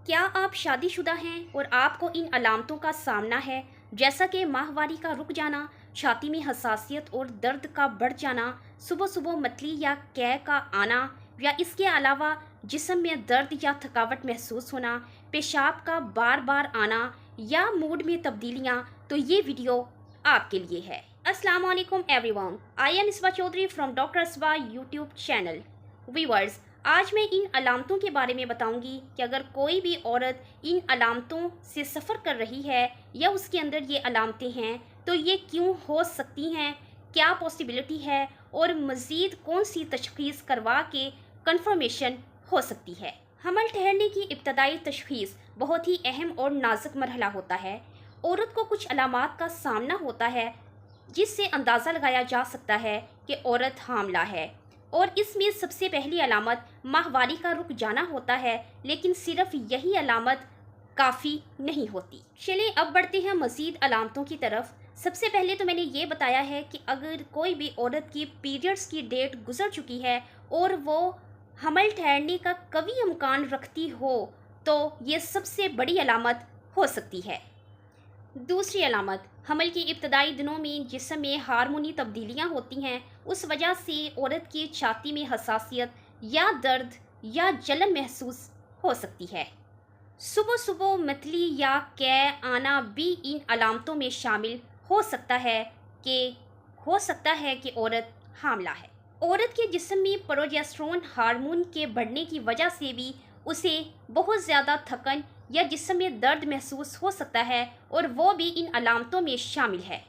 क्या आप शादीशुदा हैं और आपको इन अलामतों का सामना है, जैसा कि माहवारी का रुक जाना, छाती में हसासियत और दर्द का बढ़ जाना, सुबह सुबह मतली या कै का आना, या इसके अलावा जिस्म में दर्द या थकावट महसूस होना, पेशाब का बार बार आना या मूड में तब्दीलियाँ? तो ये वीडियो आपके लिए है। अस्सलाम वालेकुम everyone, I am Iswa Chaudhry from doctor Iswa YouTube channel. Viewers, आज मैं इन अलामतों के बारे में बताऊंगी कि अगर कोई भी औरत इन अलामतों से सफ़र कर रही है या उसके अंदर ये अलामतें हैं तो ये क्यों हो सकती हैं, क्या पॉसिबिलिटी है और मज़ीद कौन सी तशख़ीस करवा के कंफर्मेशन हो सकती है। हमल ठहरने की इब्तदाई तशख़ीस बहुत ही अहम और नाजुक मरहला होता है। औरत को कुछ अलामात का सामना होता है जिससे अंदाज़ा लगाया जा सकता है कि औरत हामला है, और इसमें सबसे पहली अलामत माहवारी का रुक जाना होता है, लेकिन सिर्फ यही अलामत काफ़ी नहीं होती। चलिए अब बढ़ते हैं मज़ीद अलामतों की तरफ। सबसे पहले तो मैंने ये बताया है कि अगर कोई भी औरत की पीरियड्स की डेट गुजर चुकी है और वो हमल ठहरने का कभी इम्कान रखती हो तो ये सबसे बड़ी अलामत हो सकती है। दूसरी अलामत, हमल के इब्तदाई दिनों में जिस्म में हार्मोनी तब्दीलियाँ होती हैं, उस वजह से औरत की छाती में हसासियत या दर्द या जलन महसूस हो सकती है। सुबह सुबह मतली या कै आना भी इन अलामतों में शामिल हो सकता है कि औरत हामला है। औरत के जिस्म में प्रोजेस्टेरोन हार्मोन के बढ़ने की वजह से भी उसे बहुत ज़्यादा थकन या जिस्म में दर्द महसूस हो सकता है, और वो भी इन अलामतों में शामिल है।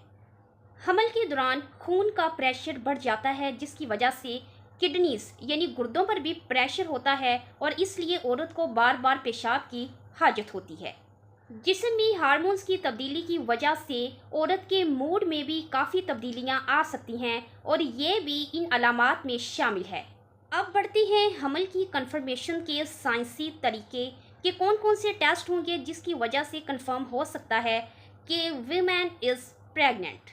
हमल के दौरान खून का प्रेशर बढ़ जाता है, जिसकी वजह से किडनीज यानी गुर्दों पर भी प्रेशर होता है, और इसलिए औरत को बार बार पेशाब की हाजत होती है। जिस्म में हार्मोन्स की तब्दीली की वजह से औरत के मूड में भी काफ़ी तब्दीलियां आ सकती हैं, और ये भी इन अलामात में शामिल है। अब बढ़ते हैं हमल की कंफर्मेशन के साइंसी तरीके कि कौन कौन से टेस्ट होंगे जिसकी वजह से कंफर्म हो सकता है कि वीमेन इज़ प्रेग्नेंट।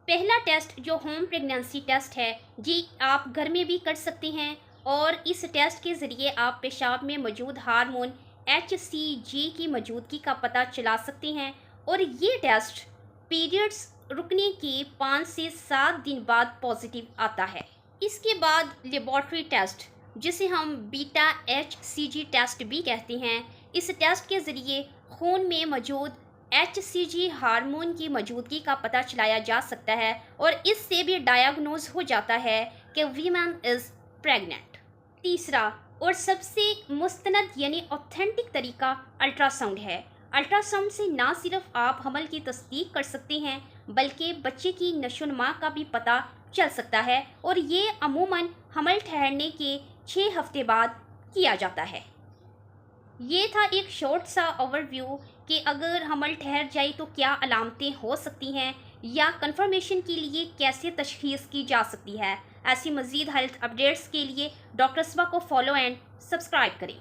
पहला टेस्ट जो होम प्रेगनेंसी टेस्ट है जी, आप घर में भी कर सकते हैं, और इस टेस्ट के ज़रिए आप पेशाब में मौजूद हार्मोन HCG की मौजूदगी का पता चला सकते हैं, और ये टेस्ट पीरियड्स रुकने के 5 से 7 दिन बाद पॉजिटिव आता है। इसके बाद लेबॉर्ट्री टेस्ट, जिसे हम बीटा HCG टेस्ट भी कहते हैं, इस टेस्ट के ज़रिए खून में मौजूद HCG हार्मोन की मौजूदगी का पता चलाया जा सकता है, और इससे भी डायग्नोज हो जाता है कि वीमेन इज़ प्रेग्नेंट। तीसरा और सबसे मुस्तनद यानी ऑथेंटिक तरीका अल्ट्रासाउंड है। अल्ट्रासाउंड से ना सिर्फ आप हमल की तस्दीक कर सकते हैं, बल्कि बच्चे की नशोनुमा का भी पता चल सकता है, और ये अमूमन हमल ठहरने के 6 हफ्ते बाद किया जाता है। ये था एक शॉर्ट सा ओवरव्यू कि अगर हमल ठहर जाए तो क्या अलामतें हो सकती हैं, या कंफर्मेशन के लिए कैसे तशख़ीस की जा सकती है। ऐसी मज़ीद हेल्थ अपडेट्स के लिए डॉक्टर इसवा को फॉलो एंड सब्सक्राइब करें।